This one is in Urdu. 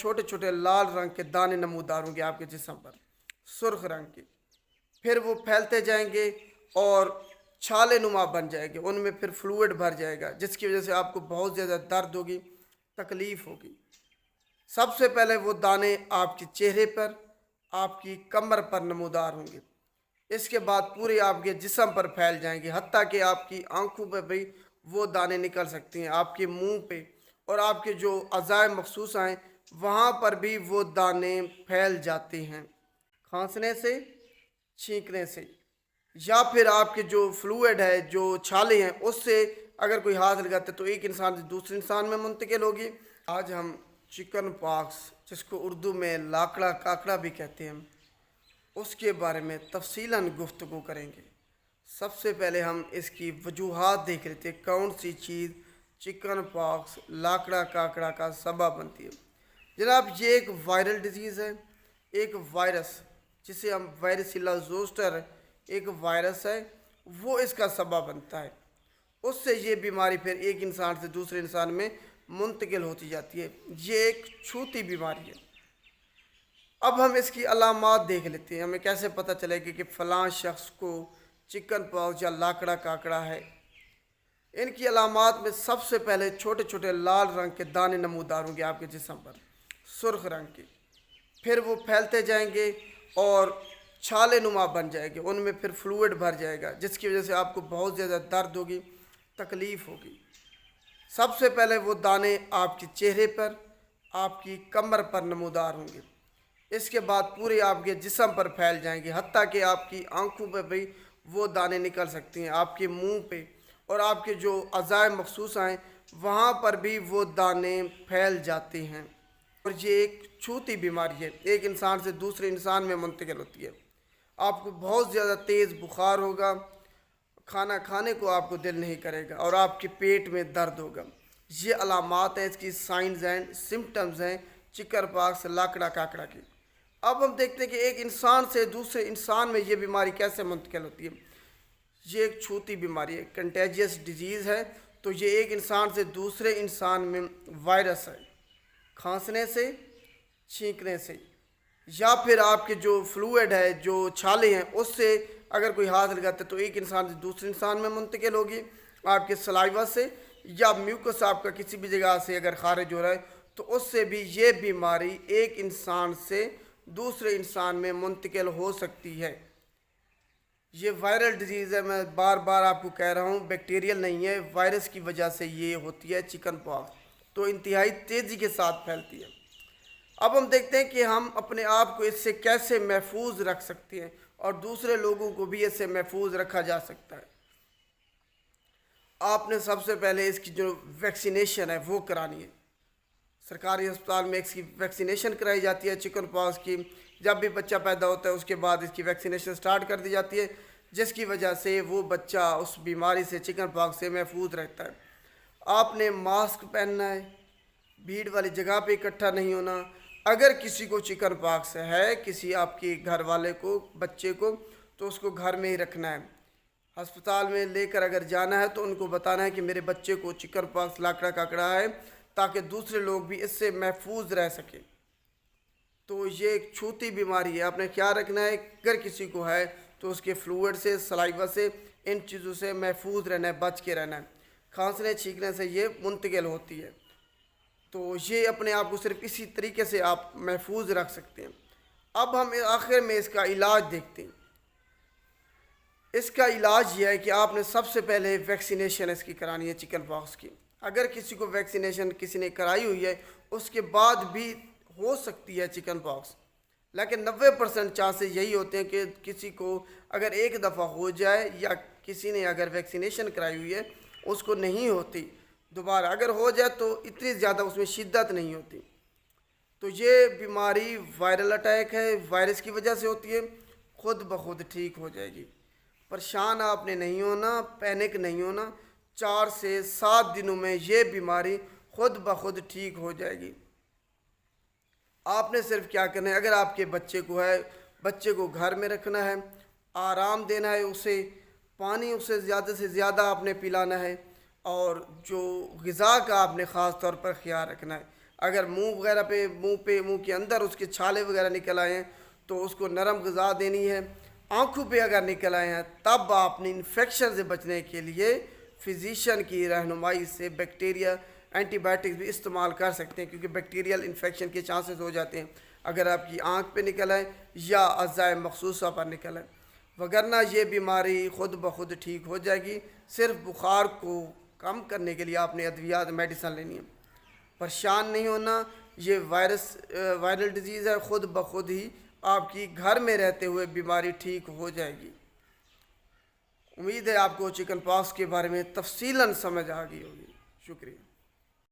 چھوٹے چھوٹے لال رنگ کے دانے نمودار ہوں گے آپ کے جسم پر، سرخ رنگ کے۔ پھر وہ پھیلتے جائیں گے اور چھالے نما بن جائیں گے، ان میں پھر فلوئڈ بھر جائے گا، جس کی وجہ سے آپ کو بہت زیادہ درد ہوگی، تکلیف ہوگی۔ سب سے پہلے وہ دانے آپ کے چہرے پر، آپ کی کمر پر نمودار ہوں گے۔ اس کے بعد پورے آپ کے جسم پر پھیل جائیں گے، حتیٰ کہ آپ کی آنکھوں پہ بھی وہ دانے نکل سکتے ہیں، آپ کے منہ پہ اور آپ کے جو اعضاء مخصوص ہیں وہاں پر بھی وہ دانے پھیل جاتے ہیں، کھانسنے سے، چھینکنے سے، یا پھر آپ کے جو فلوئڈ ہے، جو چھالے ہیں، اس سے اگر کوئی ہاتھ لگاتے تو ایک انسان سے دوسرے انسان میں منتقل ہوگی۔ آج ہم چکن پاکس، جس کو اردو میں لاکڑا کاکڑا بھی کہتے ہیں، اس کے بارے میں تفصیلاً گفتگو کریں گے۔ سب سے پہلے ہم اس کی وجوہات دیکھ لیتے ہیں، کون سی چیز چکن پاکس، لاکڑا کاکڑا کا سبب بنتی ہے۔ جناب، یہ ایک وائرل ڈیزیز ہے، ایک وائرس جسے ہم وائرسیلا زوسٹر، ایک وائرس ہے، وہ اس کا سبب بنتا ہے۔ اس سے یہ بیماری پھر ایک انسان سے دوسرے انسان میں منتقل ہوتی جاتی ہے۔ یہ ایک چھوتی بیماری ہے۔ اب ہم اس کی علامات دیکھ لیتے ہیں، ہمیں کیسے پتہ چلے گا کہ فلاں شخص کو چکن پاکس یا لاکڑا کاکڑا ہے۔ ان کی علامات میں سب سے پہلے چھوٹے چھوٹے لال رنگ کے دانے نمودار ہوں گے آپ کے جسم پر، سرخ رنگ کے۔ پھر وہ پھیلتے جائیں گے اور چھالے نما بن جائیں گے، ان میں پھر فلوئڈ بھر جائے گا، جس کی وجہ سے آپ کو بہت زیادہ درد ہوگی، تکلیف ہوگی۔ سب سے پہلے وہ دانے آپ کے چہرے پر، آپ کی کمر پر نمودار ہوں گے۔ اس کے بعد پورے آپ کے جسم پر پھیل جائیں گے، حتیٰ کہ آپ کی آنکھوں پہ بھی وہ دانے نکل سکتے ہیں، آپ کے منہ پہ اور آپ کے جو اعضاء مخصوص ہیں وہاں پر بھی وہ دانے پھیل جاتے ہیں۔ اور یہ ایک چھوتی بیماری ہے، ایک انسان سے دوسرے انسان میں منتقل ہوتی ہے۔ آپ کو بہت زیادہ تیز بخار ہوگا، کھانا کھانے کو آپ کو دل نہیں کرے گا اور آپ کے پیٹ میں درد ہوگا۔ یہ علامات ہیں، اس کی سائنز اینڈ سمپٹمز ہیں چکن پاکس، لاکڑا کاکڑا کی۔ اب ہم دیکھتے ہیں کہ ایک انسان سے دوسرے انسان میں یہ بیماری کیسے منتقل ہوتی ہے۔ یہ ایک چھوتی بیماری ہے، کنٹیجیس ڈیزیز ہے، تو یہ ایک انسان سے دوسرے انسان میں وائرس ہے، کھانسنے سے، چھینکنے سے، یا پھر آپ کے جو فلوئڈ ہے، جو چھالے ہیں، اس سے اگر کوئی ہاتھ لگاتے تو ایک انسان سے دوسرے انسان میں منتقل ہوگی۔ آپ کے سلائیوا سے یا میوکس آپ کا کسی بھی جگہ سے اگر خارج ہو رہا ہے تو اس سے بھی یہ بیماری ایک انسان سے دوسرے انسان میں منتقل ہو سکتی ہے۔ یہ وائرل ڈیزیز ہے، میں بار بار آپ کو کہہ رہا ہوں، بیکٹیریل نہیں ہے، وائرس کی وجہ سے یہ ہوتی ہے چکن پاکس، تو انتہائی تیزی کے ساتھ پھیلتی ہے۔ اب ہم دیکھتے ہیں کہ ہم اپنے آپ کو اس سے کیسے محفوظ رکھ سکتے ہیں اور دوسرے لوگوں کو بھی اس سے محفوظ رکھا جا سکتا ہے۔ آپ نے سب سے پہلے اس کی جو ویکسینیشن ہے وہ کرانی ہے۔ سرکاری ہسپتال میں اس کی ویکسینیشن کرائی جاتی ہے چکن پاکس کی۔ جب بھی بچہ پیدا ہوتا ہے اس کے بعد اس کی ویکسینیشن سٹارٹ کر دی جاتی ہے، جس کی وجہ سے وہ بچہ اس بیماری سے، چکن پاکس سے محفوظ رہتا ہے۔ آپ نے ماسک پہننا ہے، بھیڑ والی جگہ پہ اکٹھا نہیں ہونا۔ اگر کسی کو چکن پاکس ہے، کسی آپ کے گھر والے کو، بچے کو، تو اس کو گھر میں ہی رکھنا ہے۔ ہسپتال میں لے کر اگر جانا ہے تو ان کو بتانا ہے کہ میرے بچے کو چکن پاکس، لاکڑا کاکڑا ہے، تاکہ دوسرے لوگ بھی اس سے محفوظ رہ سکیں۔ تو یہ ایک چھوتی بیماری ہے، آپ نے خیال رکھنا ہے، اگر کسی کو ہے تو اس کے فلوئڈ سے، سلائیوا سے، ان چیزوں سے محفوظ رہنا ہے، بچ کے رہنا ہے۔ کھانسنے چھینکنے سے یہ منتقل ہوتی ہے، تو یہ اپنے آپ کو صرف اسی طریقے سے آپ محفوظ رکھ سکتے ہیں۔ اب ہم آخر میں اس کا علاج دیکھتے ہیں۔ اس کا علاج یہ ہے کہ آپ نے سب سے پہلے ویکسینیشن اس کی کرانی ہے چکن پاکس کی۔ اگر کسی کو ویکسینیشن کسی نے کرائی ہوئی ہے، اس کے بعد بھی ہو سکتی ہے چکن پاکس، لیکن 90% چانسز یہی ہوتے ہیں کہ کسی کو اگر ایک دفعہ ہو جائے یا کسی نے اگر ویکسینیشن کرائی ہوئی ہے اس کو نہیں ہوتی، دوبارہ اگر ہو جائے تو اتنی زیادہ اس میں شدت نہیں ہوتی۔ تو یہ بیماری وائرل اٹیک ہے، وائرس کی وجہ سے ہوتی ہے، خود بخود ٹھیک ہو جائے گی۔ پریشان آپ نے نہیں ہونا، پینک نہیں ہونا، 4 سے 7 دنوں میں یہ بیماری خود بخود ٹھیک ہو جائے گی۔ آپ نے صرف کیا کرنا ہے، اگر آپ کے بچے کو ہے، بچے کو گھر میں رکھنا ہے، آرام دینا ہے اسے، پانی اسے زیادہ سے زیادہ آپ نے پلانا ہے، اور جو غذا کا آپ نے خاص طور پر خیال رکھنا ہے۔ اگر منہ کے اندر اس کے چھالے وغیرہ نکل آئے ہیں تو اس کو نرم غذا دینی ہے۔ آنکھوں پہ اگر نکل آئے ہیں تب آپ نے انفیکشن سے بچنے کے لیے فزیشین کی رہنمائی سے بیکٹیریا اینٹی بائیوٹکس بھی استعمال کر سکتے ہیں، کیونکہ بیکٹیریل انفیکشن کے چانسز ہو جاتے ہیں اگر آپ کی آنکھ پہ نکل آئے یا اعضاء مخصوصہ پر نکل آئے، وگرنہ یہ بیماری خود بخود ٹھیک ہو جائے گی۔ صرف بخار کو کم کرنے کے لیے آپ نے ادویات میڈیسن لینی ہے، پریشان نہیں ہونا۔ یہ وائرل ڈیزیز ہے، خود بخود ہی آپ کی گھر میں رہتے ہوئے بیماری ٹھیک ہو جائے گی۔ امید ہے آپ کو چکن پاکس کے بارے میں تفصیلاً سمجھ آ گئی ہوگی۔ شکریہ۔